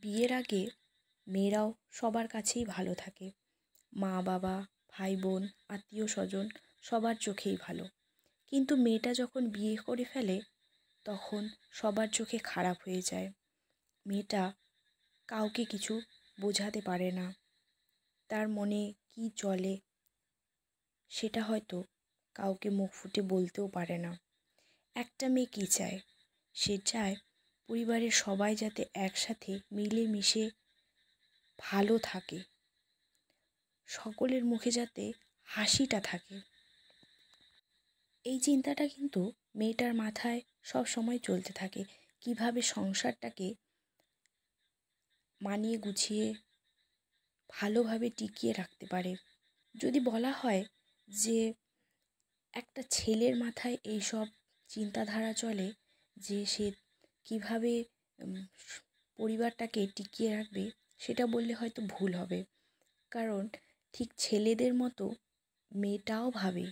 বিয়ের আগে মেয়েরাও সবার কাছেই ভালো থাকে, মা বাবা, ভাই বোন, আত্মীয় স্বজন সবার চোখেই ভালো। কিন্তু মেয়েটা যখন বিয়ে করে ফেলে তখন সবার চোখে খারাপ হয়ে যায়। মেয়েটা কাউকে কিছু বোঝাতে পারে না, তার মনে কি চলে সেটা হয়তো কাউকে মুখ ফুটে বলতেও পারে না। একটা মেয়ে কী চায়? সে চায় পরিবারের সবাই যাতে একসাথে মিলেমিশে ভালো থাকে, সকলের মুখে যাতে হাসিটা থাকে। এই চিন্তাটা কিন্তু মেয়েটার মাথায় সব সময় চলতে থাকে, কিভাবে সংসারটাকে মানিয়ে গুছিয়ে ভালোভাবে টিকিয়ে রাখতে পারে। যদি বলা হয় যে একটা ছেলের মাথায় এই সব চিন্তাধারা চলে যে সে কীভাবে পরিবারটাকে টিকিয়ে রাখবে, সেটা বললে হয়তো ভুল হবে। কারণ ঠিক ছেলেদের মতো মেয়েটাও ভাবে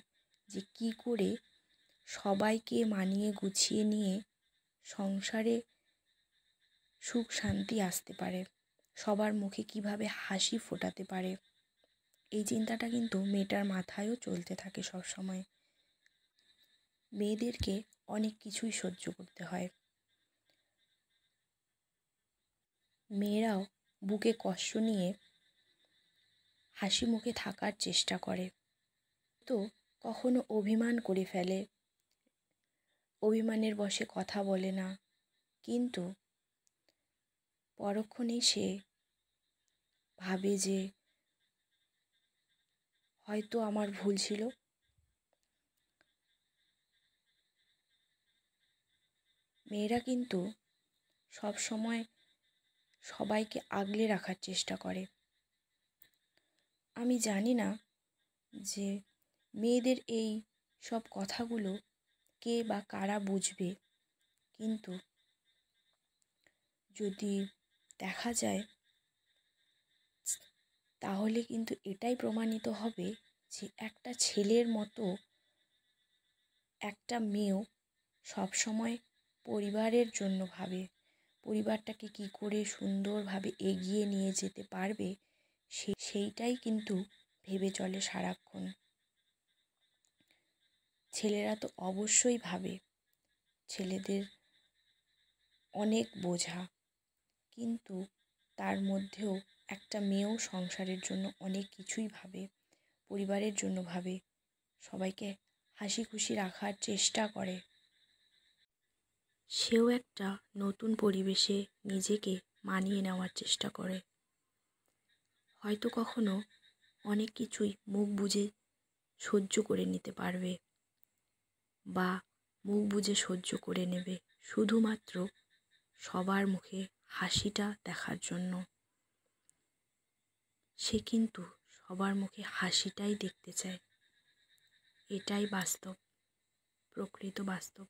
যে কী করে সবাইকে মানিয়ে গুছিয়ে নিয়ে সংসারে সুখ শান্তি আসতে পারে, সবার মুখে কিভাবে হাসি ফোটাতে পারে। এই চিন্তাটা কিন্তু মেয়েটার মাথায়ও চলতে থাকে সব সময়। মেয়েদেরকে অনেক কিছুই সহ্য করতে হয়। মেয়েরাও বুকে কষ্ট নিয়ে হাসি মুখে থাকার চেষ্টা করে, তো কখনো অভিমান করে ফেলে, অভিমানের বশে কথা বলে না, কিন্তু পরক্ষণেই সে ভাবে যে হয়তো আমার ভুল ছিল। মেয়েরা কিন্তু সব সময় সবাইকে আগলে রাখার চেষ্টা করে। আমি জানি না যে মেয়েদের এই সব কথাগুলো কে বা কারা বুঝবে, কিন্তু যদি দেখা যায় তাহলে কিন্তু এটাই প্রমাণিত হবে যে একটা ছেলের মতো একটা মেয়েও সবসময় পরিবারের জন্য ভাবে, পরিবারটাকে কী করে সুন্দরভাবে এগিয়ে নিয়ে যেতে পারবে সেইটাই কিন্তু ভেবে চলে সারাক্ষণ। ছেলেরা তো অবশ্যই ভাবে, ছেলেদের অনেক বোঝা, কিন্তু তার মধ্যেও একটা মেয়েও সংসারের জন্য অনেক কিছুই ভাবে, পরিবারের জন্য ভাবে, সবাইকে হাসি খুশি রাখার চেষ্টা করে। সেও একটা নতুন পরিবেশে নিজেকে মানিয়ে নেওয়ার চেষ্টা করে। হয়তো কখনো অনেক কিছুই মুখ বুজে সহ্য করে নিতে পারবে, বা মুখ বুজে সহ্য করে নেবে শুধুমাত্র সবার মুখে হাসিটা দেখার জন্য। সে কিন্তু সবার মুখে হাসিটাই দেখতে চায়। এটাই বাস্তব, প্রকৃত বাস্তব।